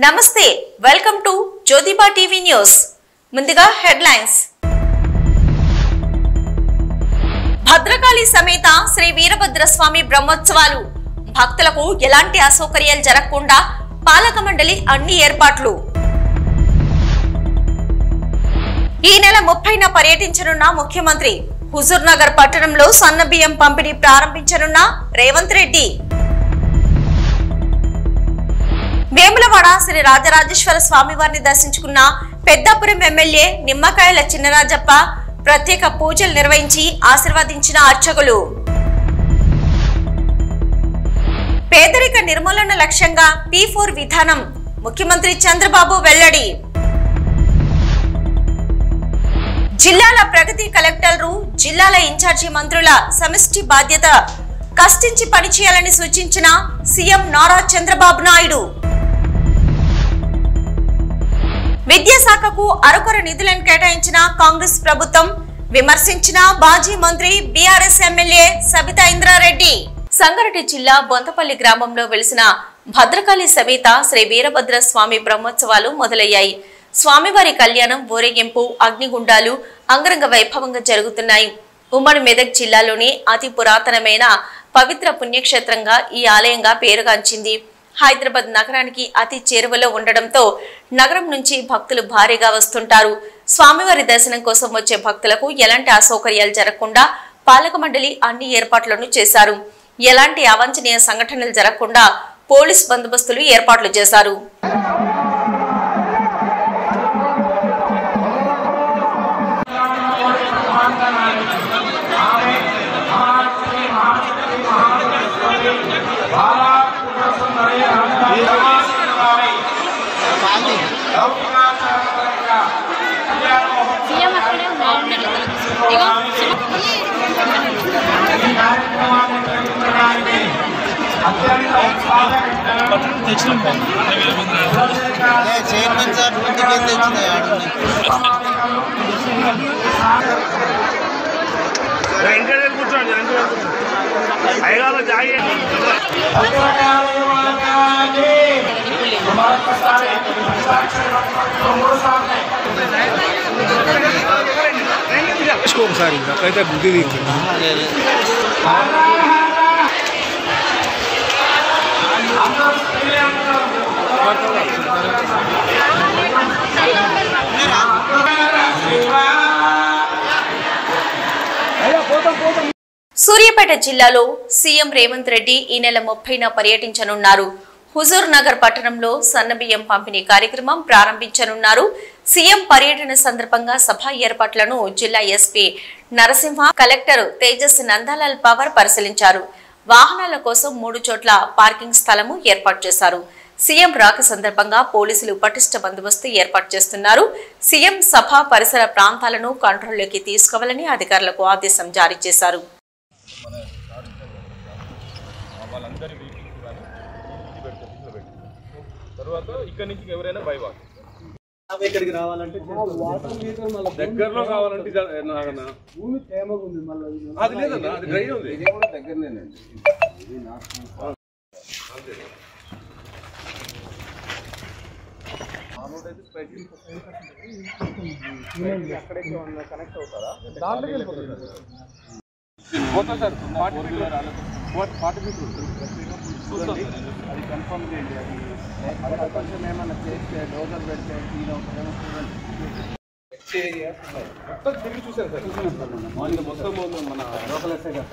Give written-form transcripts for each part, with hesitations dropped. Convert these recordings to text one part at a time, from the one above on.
నమస్తే welcome to Jyotiba TV news ముందుగా headlines Bhadrakali సమేత శ్రీ వీరభద్రస్వామి బ్రహ్మోత్సవాలు భక్తులకు ఎలాంటి అసౌకర్యాలు జరగకుండా పాలక మండలి అన్ని ఏర్పాట్లు ఈ నెల 30న పర్యటించనున్న ముఖ్యమంత్రి హుజూర్ నగర్ పట్టణంలో సన్నబియ్యం పంపిణీ ప్రారంభించనున్న రేవంత్ రెడ్డి వేములవాడ శ్రీ రాజరాజేశ్వర స్వామి వారిని దర్శించుకున్న పెద్దాపురం ఎమ్మెల్యే నిమ్మకాయల చిన్నరాజప్ప ప్రత్యేక పూజలు నిర్వహించి ఆశీర్వదించిన అర్చకులు పేదరిక నిర్మూలన లక్ష్యంగా P4 విధానం ముఖ్యమంత్రి చంద్రబాబు వెల్లడి జిల్లాల ప్రగతి కలెక్టర్లు జిల్లాల ఇన్ఛార్జి మంత్రుల సమిష్టి బాధ్యత కష్టించి పనిచేయాలని సూచించిన సీఎం నారా చంద్రబాబు నాయుడు విద్యాశాఖకు అరకొర నిధులను కేటాయించిన కాంగ్రెస్ ప్రభుత్వం విమర్శించిన మాజీ మంత్రి బీఆర్ఎస్ ఎమ్మెల్యే సబితా ఇంద్రారెడ్డి సంగారెడ్డి జిల్లా బొంతపల్లి గ్రామంలో వెలిసిన భద్రకాళి సమేత శ్రీ వీరభద్ర స్వామి బ్రహ్మోత్సవాలు మొదలయ్యాయి. స్వామివారి కళ్యాణం, ఊరేగింపు, అగ్నిగుండాలు అంగరంగ వైభవంగా జరుగుతున్నాయి. ఉమ్మడి మెదక్ జిల్లాలోని అతి పురాతనమైన పవిత్ర పుణ్యక్షేత్రంగా ఈ ఆలయంగా పేరుగాంచింది. హైదరాబాద్ నగరానికి అతి చేరువలో ఉండడంతో నగరం నుంచి భక్తులు భారీగా వస్తుంటారు. స్వామివారి దర్శనం కోసం వచ్చే భక్తులకు ఎలాంటి అసౌకర్యాలు జరగకుండా పాలక మండలి అన్ని ఏర్పాట్లను చేశారు. ఎలాంటి అవాంఛనీయ సంఘటనలు జరగకుండా పోలీస్ బందోబస్తులు ఏర్పాట్లు చేశారు. ఒకసారి అట్లయితే బుద్ధి సూర్యాపేట జిల్లాలో సీఎం రేవంత్ రెడ్డి ఈ నెల 30న పర్యటించనున్నారు. హుజూర్ నగర్ పట్టణంలో సన్నబియ్యం పంపిణీ కార్యక్రమం ప్రారంభించనున్నారు. సీఎం పర్యటన సందర్భంగా సభ ఏర్పాట్లను జిల్లా SP Narasimha, collector Tejas Nandalal power పరిశీలించారు. వాహనాల కోసం 3 చోట్ల పార్కింగ్ స్థలము ఏర్పాటు చేశారు. సీఎం రాక సందర్భంగా పోలీసులు పటిష్ట బందోబస్తు ఏర్పాటు చేస్తున్నారు. సీఎం సభ పరిసర ప్రాంతాలను కంట్రోల్లోకి తీసుకోవాలని అధికారులకు ఆదేశం జారీ చేశారు. ఇక్కడికి రావాలంటే దగ్గరలో కావాలంటే భూమి తేమగా ఉంది. మళ్ళీ అది లేదన్నా, అది డ్రై ఉంది. ఇది కూడా దగ్గరనేనండి. ఇది అక్కడే కనెక్ట్ అవుతారా? దాంట్లోకి వెళ్ళిపోతుంది పోతా సార్. 40 మీటర్లు చూస్తుంది. అది కన్ఫర్మ్ చేయండి. అది కొంచెం ఏమన్నా చేస్తే డోజర్ పెడితే మొత్తం తిరిగి చూసాను సార్. చూసాను మొత్తం మన లోకల్ ఎస్ఐ గారు.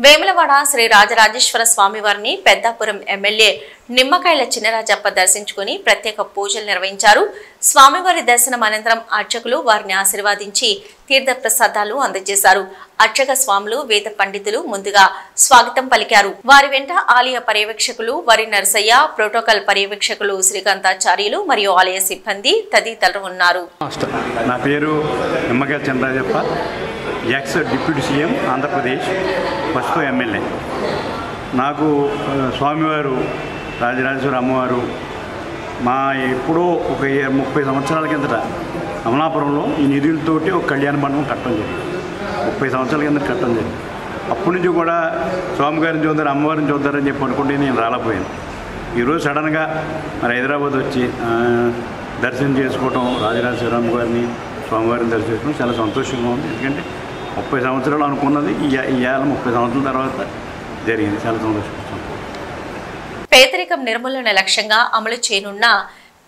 వేములవాడ శ్రీ రాజరాజేశ్వర స్వామి వారిని పెద్దాపురం ఎమ్మెల్యే నిమ్మకాయల చిన్నరాజప్ప దర్శించుకుని ప్రత్యేక పూజలు నిర్వహించారు. స్వామివారి దర్శనం అనంతరం అర్చకులు వారిని ఆశీర్వాదించి తీర్థ ప్రసాదాలు అందజేశారు. అర్చక స్వాములు, వేద పండితులు ముందుగా స్వాగతం పలికారు. వారి వెంట ఆలయ పర్యవేక్షకులు వరి నరసయ్య, ప్రోటోకాల్ పర్యవేక్షకులు శ్రీకాంతాచార్యులు మరియు ఆలయ సిబ్బంది తదితరులు ఉన్నారు. నా పేరు నిమ్మకాయల Chinna Rajappa, X deputy CM Andhra Pradesh, పసుపు ఎమ్మెల్యే. నాకు స్వామివారు రాజరాజేశ్వర అమ్మవారు మా ఎప్పుడో ఒక 30 సంవత్సరాల కిందట అమలాపురంలో ఈ నిధులతోటి ఒక కళ్యాణ మండపం కట్టడం జరిగింది. 30 సంవత్సరాల కింద కట్టడం జరిగింది. అప్పటి నుంచి కూడా స్వామివారిని చూద్దారు, అమ్మవారిని చూద్దారని చెప్పి అనుకుంటే నేను రాలేకపోయాను. ఈరోజు సడన్గా మరి హైదరాబాద్ వచ్చి దర్శనం చేసుకోవటం, రాజరాజేశ్వరరామ గారిని స్వామివారిని దర్శనం చేసుకోవడం చాలా సంతోషంగా ఉంది. ఎందుకంటే 30 సంవత్సరాలు అనుకున్నది ఇవాళ 30 సంవత్సరాల తర్వాత జరిగింది. చాలా సంతోషం. పేదరికం నిర్మూలన లక్ష్యంగా అమలు చేయనున్న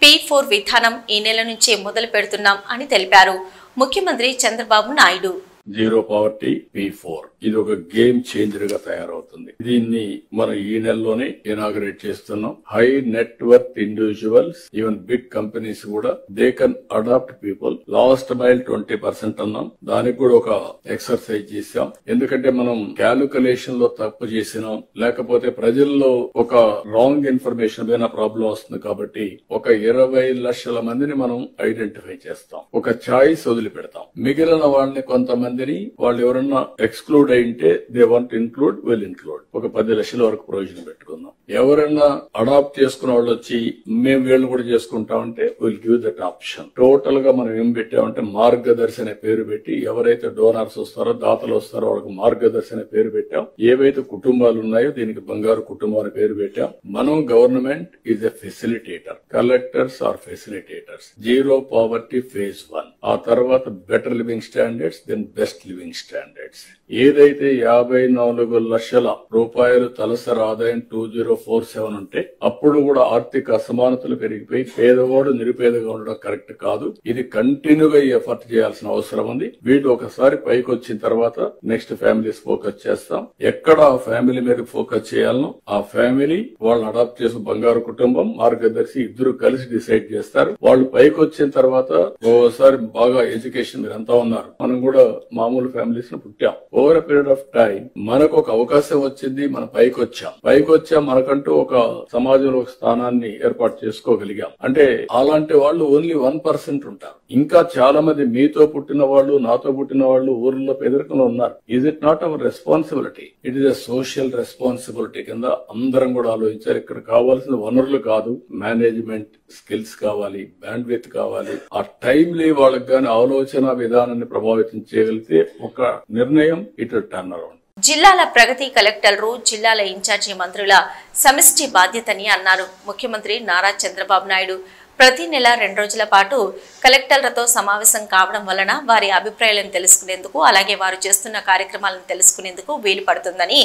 P4 విధానం ఈ నెల నుంచే మొదలు పెడుతున్నాం అని తెలిపారు ముఖ్యమంత్రి Chandrababu Naidu. Zero poverty P4 ఇది ఒక గేమ్ చేంజర్ గా తయారవుతుంది. దీన్ని మనం ఈ నెలలోనే ఇనాగరేట్ చేస్తున్నాం. High net worth individuals, even big companies కూడా they can adapt people. Last mile 20% అన్నాం. దానికి కూడా ఒక ఎక్సర్సైజ్ చేశాం. ఎందుకంటే మనం క్యాలిక్యులేషన్ లో తప్పు చేసినాం, లేకపోతే ప్రజల్లో ఒక రాంగ్ ఇన్ఫర్మేషన్ పైన ప్రాబ్లం వస్తుంది. కాబట్టి ఒక 20 లక్షల మందిని మనం ఐడెంటిఫై చేస్తాం. ఒక చాయిస్ వదిలిపెడతాం. మిగిలిన వాళ్ళని కొంతమందిని వాళ్ళు ఎవరన్నా ఎక్స్క్లూడ్ అయింటే they want include, will include. ఒక 10 లక్షల వరకు ప్రొవిజన్ పెట్టుకుందాం. ఎవరైనా అడాప్ట్ చేసుకున్న వాళ్ళు వచ్చి మేము వీళ్ళని కూడా చేసుకుంటామంటే will give that option. Total గా మనం ఏం పెట్టామంటే మార్గదర్శి అనే పేరు పెట్టి ఎవరైతే డోనర్స్ వస్తారో, దాతలు వస్తారో వాళ్ళకి మార్గదర్శి అనే పేరు పెట్టాం. ఏవైతే కుటుంబాలు ఉన్నాయో దీనికి బంగారు కుటుంబం అనే పేరు పెట్టాం. మనం government is a facilitator, collectors are facilitators. Zero poverty phase 1. ఆ తర్వాత better living standards, then best living standards. ఏదైతే 54 లక్షల రూపాయలు తలసరి ఆదాయం 2047 ఉంటే అప్పుడు కూడా ఆర్థిక అసమానతలు పెరిగిపోయి పేదవాడు నిరుపేదగా ఉండడం కరెక్ట్ కాదు. ఇది కంటిన్యూగా ఎఫర్ట్ చేయాల్సిన అవసరం ఉంది. వీళ్ళు ఒకసారి పైకి వచ్చిన తర్వాత నెక్స్ట్ ఫ్యామిలీస్ ఫోకస్ చేస్తాం. ఎక్కడ ఆ ఫ్యామిలీ మీద ఫోకస్ చేయాలనో ఆ ఫ్యామిలీ వాళ్ళు అడాప్ట్ చేసిన బంగారు కుటుంబం, మార్గదర్శి ఇద్దరు కలిసి డిసైడ్ చేస్తారు. వాళ్ళు పైకి వచ్చిన తర్వాత ఓసారి బాగా ఎడ్యుకేషన్ మీరంతా ఉన్నారు, మనం కూడా మామూలు ఫ్యామిలీస్ ను పుట్టాం. Over a period of time మనకు ఒక అవకాశం వచ్చింది, మనం పైకి వచ్చాం. మనకంటూ ఒక సమాజంలో ఒక స్థానాన్ని ఏర్పాటు చేసుకోగలిగాం. అంటే అలాంటి వాళ్ళు ఓన్లీ 1% ఉంటారు. ఇంకా చాలా మంది మీతో పుట్టిన వాళ్ళు, నాతో పుట్టిన వాళ్ళు ఊర్లో పేదరికంలో ఉన్నారు. Is it not our responsibility? It is a social responsibility కింద అందరం కూడా ఆలోచించారు. ఇక్కడ కావాల్సిన వనరులు కాదు, మేనేజ్మెంట్ స్కిల్స్ కావాలి, బ్యాండ్ విడ్త్ కావాలి. ఆ టైంలీ వాళ్ళకి గాని ఆలోచన విధానాన్ని ప్రభావితం చేయగలిగితే ఒక నిర్ణయం ఇటు టర్న్ అరౌండ్. జిల్లాల ప్రగతి కలెక్టర్లు జిల్లాల ఇన్ఛార్జి మంత్రుల సమిష్టి బాధ్యతని అన్నారు ముఖ్యమంత్రి నారా చంద్రబాబు నాయుడు. ప్రతి నెల 2 రోజుల పాటు కలెక్టర్లతో సమావేశం కావడం వలన వారి అభిప్రాయాలను తెలుసుకునేందుకు, అలాగే వారు చేస్తున్న కార్యక్రమాలను తెలుసుకునేందుకు వీలు పడుతుందని,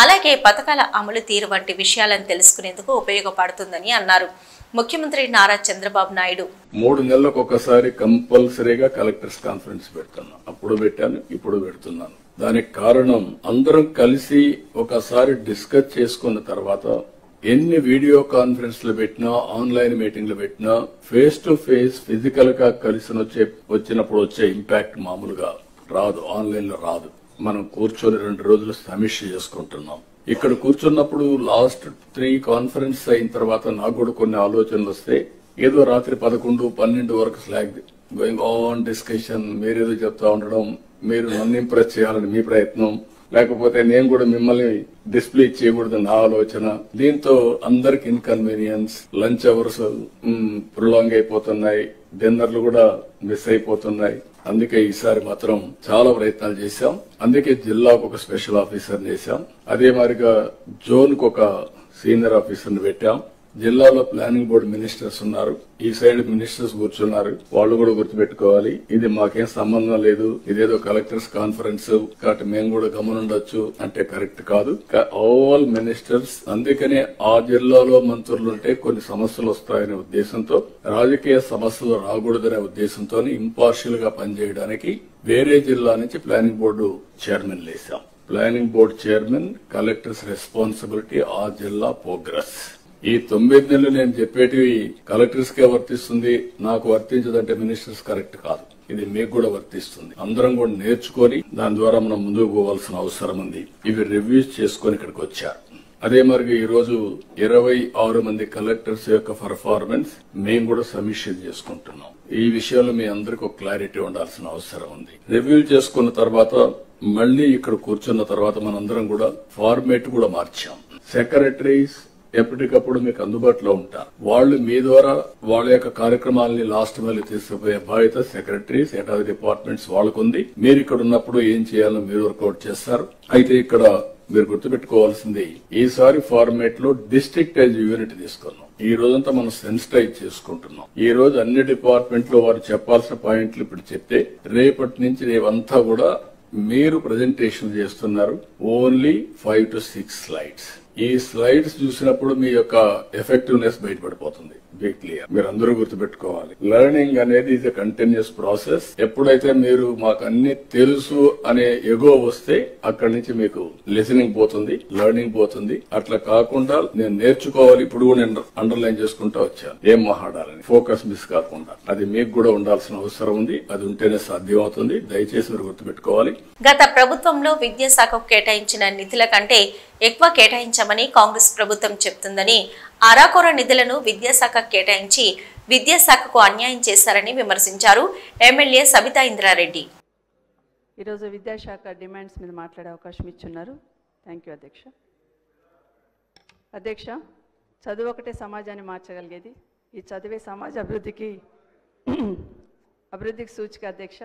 అలాగే పథకాల అమలు తీరు వంటి విషయాలను తెలుసుకునేందుకు ఉపయోగపడుతుందని అన్నారు ముఖ్యమంత్రి నారా చంద్రబాబు నాయుడు. 3 నెలలకు ఒకసారి కంపల్సరీగా కలెక్టర్స్ కాన్ఫరెన్స్ పెడుతున్నాం. అప్పుడు పెట్టాను, ఇప్పుడు పెడుతున్నాను. దానికి కారణం అందరం కలిసి ఒకసారి డిస్కస్ చేసుకున్న తర్వాత ఎన్ని వీడియో కాన్ఫరెన్స్లు పెట్టినా, ఆన్లైన్ మీటింగ్లు పెట్టినా, ఫేస్ టు ఫేస్ ఫిజికల్ గా కలిసి వచ్చినప్పుడు వచ్చే ఇంపాక్ట్ మామూలుగా రాదు, ఆన్లైన్ లో రాదు. మనం కూర్చొని 2 రోజులు సమీక్ష చేసుకుంటున్నాం. ఇక్కడ కూర్చున్నప్పుడు లాస్ట్ 3 కాన్ఫరెన్స్ అయిన తర్వాత నాకు కూడా కొన్ని ఆలోచనలు వస్తే ఏదో రాత్రి 11, 12 వరకు స్లాగ్ గోయింగ్ ఆన్ డిస్కషన్, మీరేదో చెప్తా ఉండడం, మీరు నన్ను ఇంప్రెస్ చేయాలని మీ ప్రయత్నం, లేకపోతే నేను కూడా మిమ్మల్ని డిస్ప్లే చేయకూడదు నా ఆలోచన. దీంతో అందరికి ఇన్కన్వీనియన్స్, లంచ్ అవర్స్ ప్రొలాంగ్ అయిపోతున్నాయి, డిన్నర్లు కూడా మిస్ అయిపోతున్నాయి. అందుకే ఈసారి మాత్రం చాలా ప్రయత్నాలు చేశాం. అందుకే జిల్లాకు ఒక స్పెషల్ ఆఫీసర్ చేశాం. అదే మాదిరిగా జోన్ కు ఒక సీనియర్ ఆఫీసర్ ని పెట్టాం. జిల్లాలో ప్లానింగ్ బోర్డు మినిస్టర్స్ ఉన్నారు, ఈ సైడ్ మినిస్టర్స్ కూర్చున్నారు. వాళ్ళు కూడా గుర్తుపెట్టుకోవాలి, ఇది మాకేం సంబంధం లేదు, ఇదేదో కలెక్టర్స్ కాన్ఫరెన్స్ కాబట్టి మేము కూడా గమనుండొచ్చు అంటే కరెక్ట్ కాదు. All ministers. అందుకనే ఆ జిల్లాలో మంత్రులుంటే కొన్ని సమస్యలు వస్తాయనే ఉద్దేశంతో, రాజకీయ సమస్యలు రాకూడదనే ఉద్దేశంతో ఇంపార్షియల్ గా పనిచేయడానికి వేరే జిల్లా నుంచి ప్లానింగ్ బోర్డు చైర్మన్ లేసాం. Planning board chairman, collectors responsibility, ఆ జిల్లా ప్రోగ్రెస్. ఈ 9 నెలలు నేను చెప్పేటివి కలెక్టర్స్ కే వర్తిస్తుంది, నాకు వర్తించదంటే మినిస్టర్స్ కరెక్ట్ కాదు. ఇది మీకు కూడా వర్తిస్తుంది. అందరం కూడా నేర్చుకొని దాని ద్వారా మనం ముందుకు పోవాల్సిన అవసరం ఉంది. ఇవి రివ్యూస్ చేసుకుని ఇక్కడికి వచ్చారు. అదే మరి ఈ రోజు 26 మంది కలెక్టర్స్ యొక్క పర్ఫార్మెన్స్ మేము కూడా సమీక్ష చేసుకుంటున్నాం. ఈ విషయంలో మీ అందరికీ ఒక క్లారిటీ ఉండాల్సిన అవసరం ఉంది. రివ్యూ చేసుకున్న తర్వాత మళ్లీ ఇక్కడ కూర్చున్న తర్వాత మనందరం కూడా ఫార్మేట్ కూడా మార్చాం. సెక్రటరీస్, ఎప్పటికప్పుడు మీకు అందుబాటులో ఉంటారు. వాళ్ళు మీ ద్వారా వాళ్ళ యొక్క కార్యక్రమాలని లాస్ట్ మైల్ తీసుకుపోయే బాధ్యత సెక్రటరీస్, హెడ్ ఆఫ్ డిపార్ట్మెంట్స్ వాళ్ళకుంది. మీరు ఇక్కడ ఉన్నప్పుడు ఏం చేయాలో మీరు వర్కౌట్ చేస్తారు. అయితే ఇక్కడ మీరు గుర్తుపెట్టుకోవాల్సింది, ఈసారి ఫార్మేట్ లో డిస్ట్రిక్ట్ వైజ్ యూనిట్ తీసుకున్నాం. ఈ రోజంతా మనం సెన్సిటైజ్ చేసుకుంటున్నాం. ఈ రోజు అన్ని డిపార్ట్మెంట్ లో వారు చెప్పాల్సిన పాయింట్లు ఇప్పుడు చెప్తే, రేపటి నుంచి రేవంతా కూడా మీరు ప్రజెంటేషన్ చేస్తున్నారు. Only 5 to 6 slides. ఈ స్లైడ్స్ చూసినప్పుడు మీ యొక్క ఎఫెక్టివ్నెస్ బయటపడిపోతుంది. Be clear. మీరు అందరూ గుర్తుపెట్టుకోవాలి, లెర్నింగ్ అనేది ఇది కంటిన్యూస్ ప్రాసెస్. ఎప్పుడైతే మీరు మాకు అన్ని తెలుసు అనే ఎగో వస్తే అక్కడి నుంచి మీకు లిసనింగ్ పోతుంది, లెర్నింగ్ పోతుంది. అట్లా కాకుండా నేను నేర్చుకోవాలి, ఇప్పుడు నేను అండర్లైన్ చేసుకుంటూ వచ్చాను ఏం మాట్లాడాలని, ఫోకస్ మిస్ కాకుండా. అది మీకు కూడా ఉండాల్సిన అవసరం ఉంది. అది ఉంటేనే సాధ్యం అవుతుంది. దయచేసి మీరు గుర్తుపెట్టుకోవాలి. గత ప్రభుత్వంలో విద్యాశాఖకు కేటాయించిన నిధుల కంటే ఎక్కువ కేటాయించామని కాంగ్రెస్ ప్రభుత్వం చెప్తుందని, అరాకొర నిధులను విద్యాశాఖ కేటాయించి విద్యాశాఖకు అన్యాయం చేశారని విమర్శించారు ఎమ్మెల్యే సబితా ఇంద్రారెడ్డి. ఈరోజు విద్యాశాఖ డిమాండ్స్ మీద మాట్లాడే అవకాశం ఇచ్చున్నారు. థ్యాంక్ యూ అధ్యక్ష. అధ్యక్ష, చదువు ఒకటే సమాజాన్ని మార్చగలిగేది. ఈ చదివే సమాజ అభివృద్ధికి సూచిక అధ్యక్ష.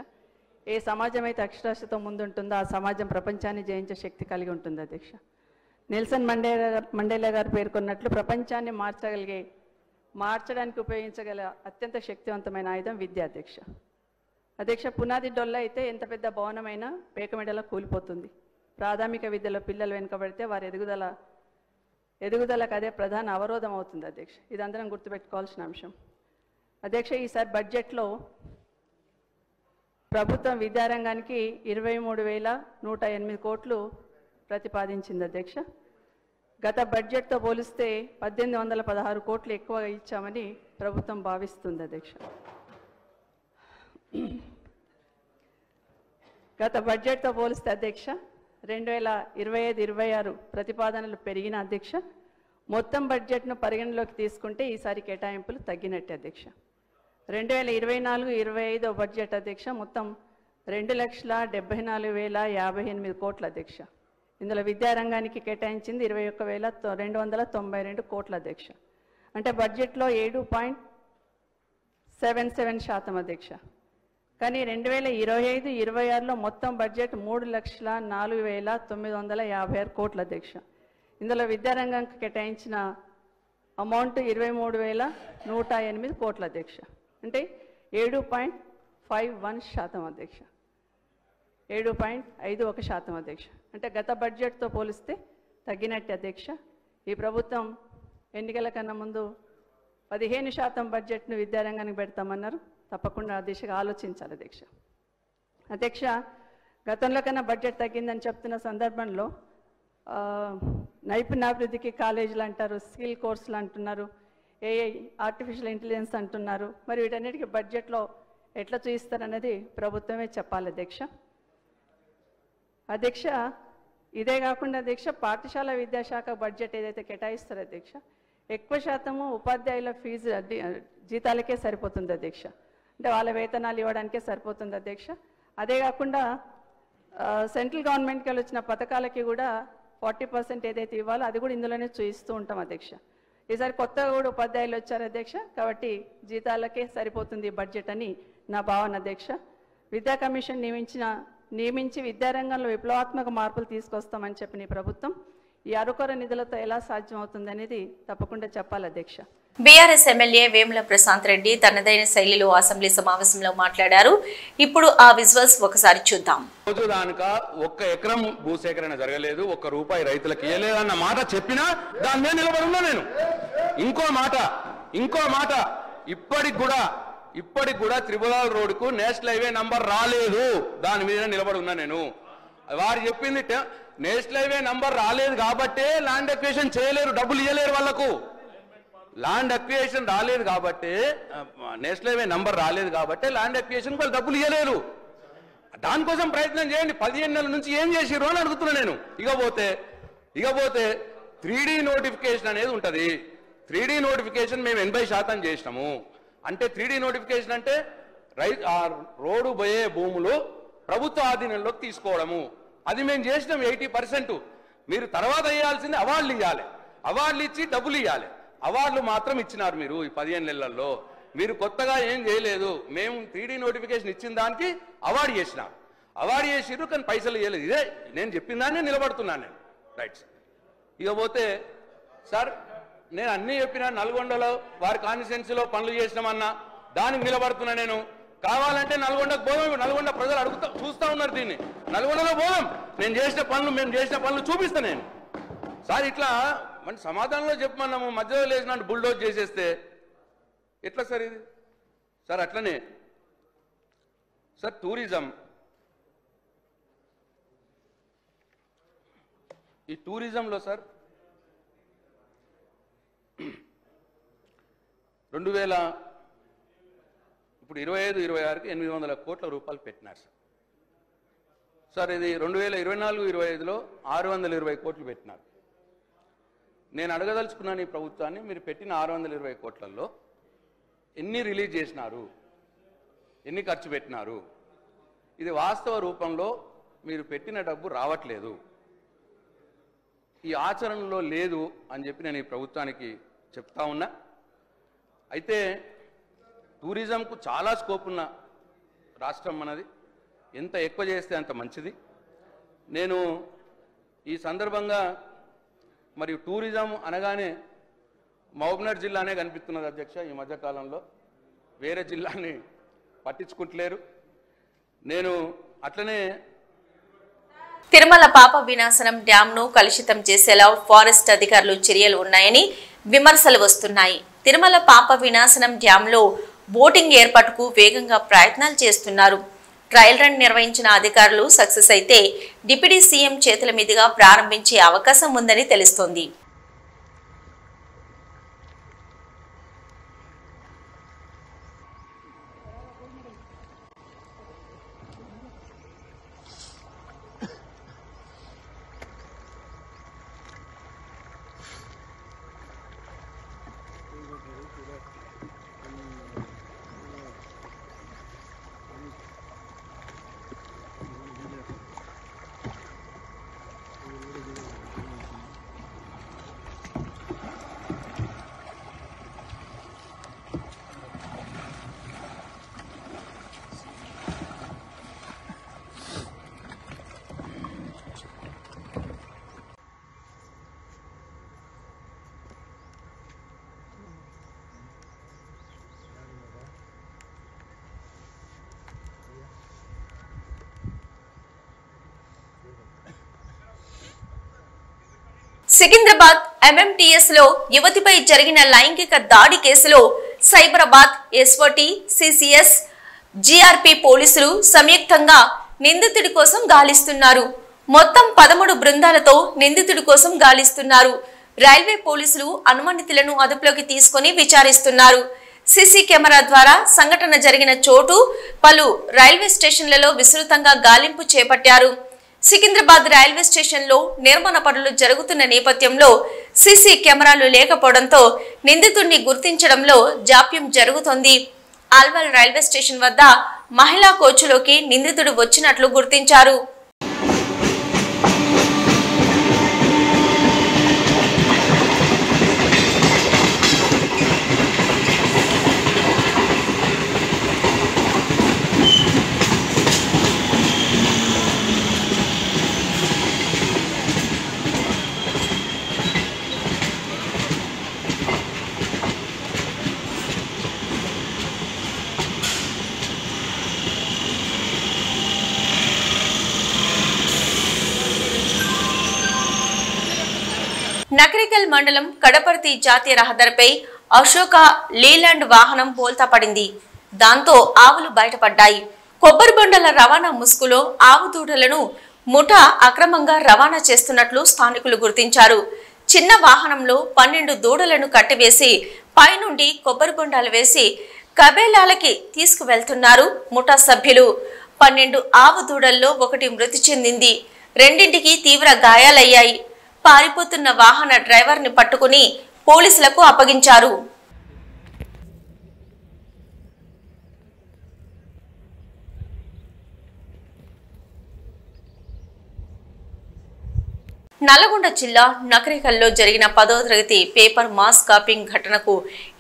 ఏ సమాజం అయితే అక్షరాస్యత ముందుంటుందో ఆ సమాజం ప్రపంచాన్ని జయించే శక్తి కలిగి ఉంటుంది అధ్యక్ష. నెల్సన్ మండేలా గారు పేర్కొన్నట్లు ప్రపంచాన్ని మార్చడానికి ఉపయోగించగల అత్యంత శక్తివంతమైన ఆయుధం విద్య అధ్యక్ష. అధ్యక్ష, పునాది డొల్ల అయితే ఎంత పెద్ద భవనమైనా పేకమెడలో కూలిపోతుంది. ప్రాథమిక విద్యలో పిల్లలు వెనుకబడితే వారి ఎదుగుదలకు అదే ప్రధాన అవరోధం అవుతుంది అధ్యక్ష. ఇది అందరం గుర్తుపెట్టుకోవాల్సిన అంశం అధ్యక్ష. ఈసారి బడ్జెట్లో ప్రభుత్వం విద్యారంగానికి 23,108 కోట్లు ప్రతిపాదించింది అధ్యక్ష. గత బడ్జెట్తో పోలిస్తే 1,816 కోట్లు ఎక్కువ ఇచ్చామని ప్రభుత్వం భావిస్తుంది అధ్యక్ష. గత బడ్జెట్తో పోలిస్తే అధ్యక్ష 2025-26 ప్రతిపాదనలు పెరిగిన అధ్యక్ష. మొత్తం బడ్జెట్ను పరిగణలోకి తీసుకుంటే ఈసారి కేటాయింపులు తగ్గినట్టే అధ్యక్ష. 2024-25 బడ్జెట్ అధ్యక్ష మొత్తం 2,74,058 కోట్ల అధ్యక్ష. ఇందులో విద్యారంగానికి కేటాయించింది 21,292 కోట్ల అధ్యక్ష. అంటే బడ్జెట్లో 7.77% అధ్యక్ష. కానీ 2025-26లో మొత్తం బడ్జెట్ 3,04,956 కోట్ల అధ్యక్ష. ఇందులో విద్యారంగానికి కేటాయించిన అమౌంట్ 23,108 కోట్ల అధ్యక్ష. అంటే 7.51% అధ్యక్ష. 7.51% అధ్యక్ష. అంటే గత బడ్జెట్తో పోలిస్తే తగ్గినట్టు అధ్యక్ష. ఈ ప్రభుత్వం ఎన్నికల కన్నా ముందు 15% బడ్జెట్ను విద్యారంగానికి పెడతామన్నారు. తప్పకుండా ఆ దిశగా ఆలోచించాలి అధ్యక్ష. అధ్యక్ష, గతంలో కన్నా బడ్జెట్ తగ్గిందని చెప్తున్న సందర్భంలో నైపుణ్యాభివృద్ధికి కాలేజీలు అంటారు, స్కిల్ కోర్సులు అంటున్నారు, ఏఐ ఆర్టిఫిషియల్ ఇంటెలిజెన్స్ అంటున్నారు. మరి వీటన్నిటికీ బడ్జెట్లో ఎట్లా చూయిస్తారనేది ప్రభుత్వమే చెప్పాలి అధ్యక్ష. అధ్యక్ష, ఇదే కాకుండా అధ్యక్ష పాఠశాల విద్యాశాఖ బడ్జెట్ ఏదైతే కేటాయిస్తారో అధ్యక్ష ఎక్కువ శాతము ఉపాధ్యాయుల ఫీజు జీతాలకే సరిపోతుంది అధ్యక్ష. అంటే వాళ్ళ వేతనాలు ఇవ్వడానికే సరిపోతుంది అధ్యక్ష. అదే కాకుండా సెంట్రల్ గవర్నమెంట్కి వచ్చిన పథకాలకి కూడా 40% ఏదైతే ఇవ్వాలో అది కూడా ఇందులోనే చూయిస్తూ ఉంటాం అధ్యక్ష. ఈసారి కొత్తగా కూడా ఉపాధ్యాయులు వచ్చారు అధ్యక్ష. కాబట్టి జీతాలకే సరిపోతుంది బడ్జెట్ అని నా భావన అధ్యక్ష. విద్యా కమిషన్ నియమించి విద్యారంగంలో విప్లవాత్మక మార్పులు తీసుకొస్తామని చెప్పిన ఈ ప్రభుత్వం ఈ అరుకొర నిధులతో ఎలా సాధ్యం అవుతుంది అనేది తప్పకుండా చెప్పాలి అధ్యక్ష. బీఆర్ఎస్ ఎమ్మెల్యే వేముల ప్రశాంత్ రెడ్డి తనదైన శైలిలో అసెంబ్లీ సమావేశంలో మాట్లాడారు. ఇప్పుడు ఆ విజువల్స్ ఒకసారి చూద్దాం. రోజు దానిక 1 ఎకరం భూసేకరణ జరగలేదు, 1 రూపాయి రైతులకు ఇవ్వలేదన్న మాట చెప్పినా దాని మీద నిలబడి ఉన్నా నేను. ఇంకో మాట ఇప్పటికి కూడా త్రిపురాల రోడ్డుకు నేషనల్ హైవే నంబర్ రాలేదు, దాని మీద నిలబడి ఉన్నా నేను. వారు చెప్పింది నేషనల్ హైవే నంబర్ రాలేదు కాబట్టే ల్యాండ్ అక్విజిషన్ చేయలేరు, డబ్బులు ఇవ్వలేరు వాళ్ళకు. ల్యాండ్ అక్విజిషన్ రాలేదు కాబట్టి, నేషనల్ హైవే నంబర్ రాలేదు కాబట్టి ల్యాండ్ అక్విజిషన్ వాళ్ళు డబ్బులు ఇవ్వలేరు. దానికోసం ప్రయత్నం చేయండి. 15 నెలల నుంచి ఏం చేసిర్రు అని అడుగుతున్నా నేను. ఇకపోతే 3D నోటిఫికేషన్ అనేది ఉంటుంది. 3D నోటిఫికేషన్ మేము 80% చేసినాము. అంటే 3D నోటిఫికేషన్ అంటే రోడ్డు పోయే భూములు ప్రభుత్వ ఆధీనంలోకి తీసుకోవడము. అది మేము చేసినాం 80%. మీరు తర్వాత వేయాల్సింది అవార్డులు ఇవ్వాలి. అవార్డులు ఇచ్చి డబ్బులు ఇవ్వాలి. అవార్డులు మాత్రం ఇచ్చినారు మీరు ఈ 15 నెలల్లో. మీరు కొత్తగా ఏం చేయలేదు. మేము 3D నోటిఫికేషన్ ఇచ్చిన దానికి అవార్డు చేసినాం. అవార్డు చేసిరు కానీ పైసలు ఇవ్వలేదు. ఇదే నేను చెప్పిన దాన్ని నిలబడుతున్నాను నేను. Right sir. ఇక పోతే సార్ నేను అన్నీ చెప్పినా. నల్గొండలో వారి కాన్స్టిట్యున్సీలో పనులు చేసినామన్నా దానికి నిలబడుతున్నా నేను. కావాలంటే నల్గొండకు పోదాం. నల్గొండ ప్రజలు చూస్తూ ఉన్నారు దీన్ని. నల్గొండలో పోదాం. మేము చేసిన పనులు చూపిస్తా నేను. సార్ ఇట్లా మన సమాధానంలో చెప్పమన్నాము, మధ్యలో లేచినట్టు బుల్డోజ్ చేసేస్తే ఎట్లా సార్ ఇది? సార్ అట్లనే సార్ టూరిజం, ఈ టూరిజంలో సార్ 2000 ఇప్పుడు 25-26కి 800 కోట్ల రూపాయలు పెట్టినారు సార్. సార్ ఇది 2024-25లో 620 కోట్లు పెట్టినారు. నేను అడగదలుచుకున్నాను ఈ ప్రభుత్వాన్ని, మీరు పెట్టిన 620 కోట్లలో ఎన్ని రిలీజ్ చేసినారు, ఎన్ని ఖర్చు పెట్టినారు? ఇది వాస్తవ రూపంలో మీరు పెట్టిన డబ్బు రావట్లేదు, ఈ ఆచరణలో లేదు అని చెప్పి నేను ఈ ప్రభుత్వానికి చెప్తా ఉన్నా. అయితే టూరిజంకు చాలా స్కోప్ ఉన్న రాష్ట్రం మనది. ఎంత ఎక్కువ చేస్తే అంత మంచిది. నేను ఈ సందర్భంగా మరియు టూరిజం అనగానే మహబూబ్నగర్ జిల్లానే కనిపిస్తున్నది అధ్యక్ష. ఈ మధ్యకాలంలో వేరే జిల్లాని పట్టించుకుంటలేరు. నేను అట్లనే తిరుమల పాప వినాశనం డ్యాంను కలుషితం చేసేలా ఫారెస్ట్ అధికారులు చర్యలు ఉన్నాయని విమర్శలు వస్తున్నాయి. తిరుమల పాప వినాశనం డ్యాంలో బోటింగ్ ఏర్పాటుకు వేగంగా ప్రయత్నాలు చేస్తున్నారు. ట్రయల్ రన్ నిర్వహించిన అధికారులు సక్సెస్ అయితే డిప్యూటీ సీఎం చేతుల మీదుగా ప్రారంభించే అవకాశం ఉందని తెలుస్తోంది. సికింద్రాబాద్ ఎంఎంటీఎస్ లో యువతిపై జరిగిన లైంగిక దాడి కేసులో సైబరాబాద్ ఎస్ఓటి, సిసిఎస్, జిఆర్పి పోలీసులు సంయుక్తంగా నిందితుడి కోసం గాలిస్తున్నారు. మొత్తం 13 బృందాలతో నిందితుడి కోసం గాలిస్తున్నారు. రైల్వే పోలీసులు అనుమానితులను అదుపులోకి తీసుకుని విచారిస్తున్నారు. సీసీ కెమెరా ద్వారా సంఘటన జరిగిన చోటు, పలు రైల్వే స్టేషన్లలో విస్తృతంగా గాలింపు చేపట్టారు. సికింద్రాబాద్ రైల్వే స్టేషన్ లో నిర్మాణ పనులు జరుగుతున్న నేపథ్యంలో సీసీ కెమెరాలు లేకపోవడంతో నిందితుడిని గుర్తించడంలో జాప్యం జరుగుతోంది. ఆల్వాల్ రైల్వే స్టేషన్ వద్ద మహిళా కోచ్లోకి నిందితుడు వచ్చినట్లు గుర్తించారు. నకరికల్ మండలం కడపర్తి జాతీయ రహదారిపై అశోక లీలాండ్ వాహనం బోల్తా పడింది. దాంతో ఆవులు బయటపడ్డాయి. కొబ్బరి బొండల రవాణా ముసుగులో ఆవు దూడలను ముఠా అక్రమంగా రవాణా చేస్తున్నట్లు స్థానికులు గుర్తించారు. చిన్న వాహనంలో 12 దూడలను కట్టివేసి పైనుండి కొబ్బరి బొండాలు వేసి కబేలాలకి తీసుకువెళ్తున్నారు ముఠా సభ్యులు. 12 ఆవు దూడల్లో 1 మృతి చెందింది, 2ంటికి తీవ్ర గాయాలయ్యాయి. పారిపోతున్న వాహన డ్రైవర్ని పట్టుకుని పోలీసులకు అప్పగించారు. నల్గొండ జిల్లా నకరికల్లో జరిగిన 10వ తరగతి పేపర్ మాస్ కాపింగ్ ఘటనకు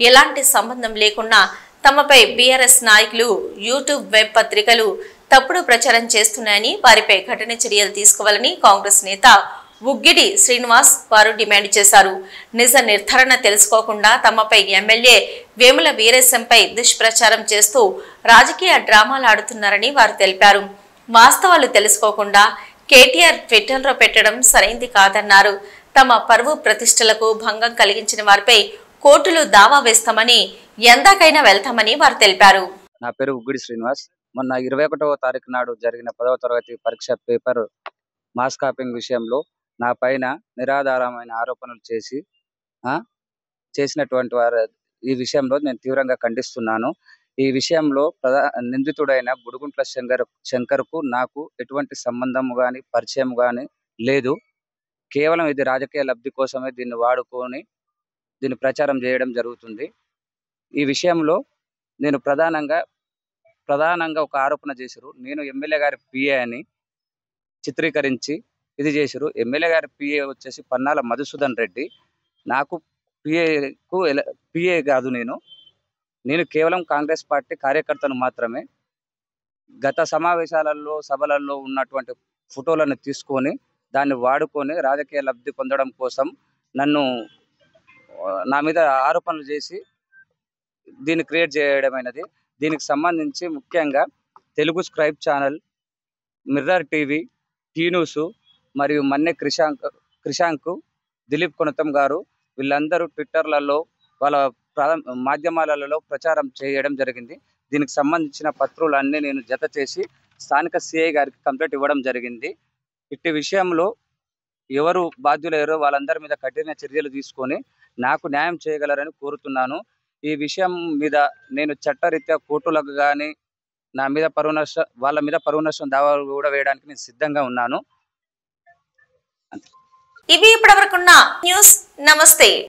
ఎలాంటి సంబంధం లేకుండా తమపై బీఆర్ఎస్ నాయకులు యూట్యూబ్ వెబ్ పత్రికలు తప్పుడు ప్రచారం చేస్తున్నాయని వారిపై కఠిన చర్యలు తీసుకోవాలని కాంగ్రెస్ నేత ఉగ్గిడి శ్రీనివాస్ వారు డిమాండ్ చేశారు. నిజ నిర్ధారణ తెలుసుకోకుండా తమపై ఎమ్మెల్యే వేముల వీరేశంపై దుష్ప్రచారం చేస్తూ రాజకీయ డ్రామాలు ఆడుతున్నారని వారు తెలిపారు. వాస్తవాలు తెలుసుకోకుండా కేటీఆర్ ట్విట్టర్లో పెట్టడం సరైంది కాదన్నారు. తమ పరువు ప్రతిష్టలకు భంగం కలిగించిన వారిపై కోర్టులు దావా వేస్తామని ఎందాకైనా వెళ్తామని వారు తెలిపారు. నా పేరు ఉగ్గిడి శ్రీనివాస్. మొన్న 21వ తారీఖు నాడు జరిగిన 10వ తరగతి పరీక్ష పేపర్ మాస్ కాపింగ్ విషయంలో నా పైన నిరాధారమైన ఆరోపణలు చేసినటువంటి వారు ఈ విషయంలో నేను తీవ్రంగా ఖండిస్తున్నాను. ఈ విషయంలో నిందితుడైన గుడుగుంట్ల శంకర్కు నాకు ఎటువంటి సంబంధం కానీ పరిచయం కానీ లేదు. కేవలం ఇది రాజకీయ లబ్ధి కోసమే దీన్ని వాడుకొని దీన్ని ప్రచారం చేయడం జరుగుతుంది. ఈ విషయంలో నేను ప్రధానంగా ఒక ఆరోపణ చేశారు. నేను ఎమ్మెల్యే గారి పిఏ అని చిత్రీకరించి ఇది చేశారు. ఎమ్మెల్యే గారి పిఏ వచ్చేసి పన్నాల మధుసూదన్ రెడ్డి. నాకు పిఏ కాదు. నేను కేవలం కాంగ్రెస్ పార్టీ కార్యకర్తను మాత్రమే. గత సమావేశాలలో సభలలో ఉన్నటువంటి ఫోటోలను తీసుకొని దాన్ని వాడుకొని రాజకీయ లబ్ధి పొందడం కోసం నా మీద ఆరోపణలు చేసి దీన్ని క్రియేట్ చేయడమైనది. దీనికి సంబంధించి ముఖ్యంగా Telugu scribe channel, mirror TV, T news మరియు మన్నె క్రిషాంక్, దిలీప్ కొనతం గారు వీళ్ళందరూ ట్విట్టర్లలో వాళ్ళ మాధ్యమాలలో ప్రచారం చేయడం జరిగింది. దీనికి సంబంధించిన పత్రాలన్నీ నేను జత చేసి స్థానిక సిఐ గారికి కంప్లైంట్ ఇవ్వడం జరిగింది. ఇట్టి విషయంలో ఎవరు బాధ్యులయ్యారో వాళ్ళందరి మీద కఠిన చర్యలు తీసుకొని నాకు న్యాయం చేయగలరని కోరుతున్నాను. ఈ విషయం మీద నేను చట్టరీత్యా కోర్టులకు కానీ వాళ్ళ మీద పరువు నష్టం దావాలు కూడా వేయడానికి నేను సిద్ధంగా ఉన్నాను. ఇవి ఇప్పటివరకున్న న్యూస్. నమస్తే.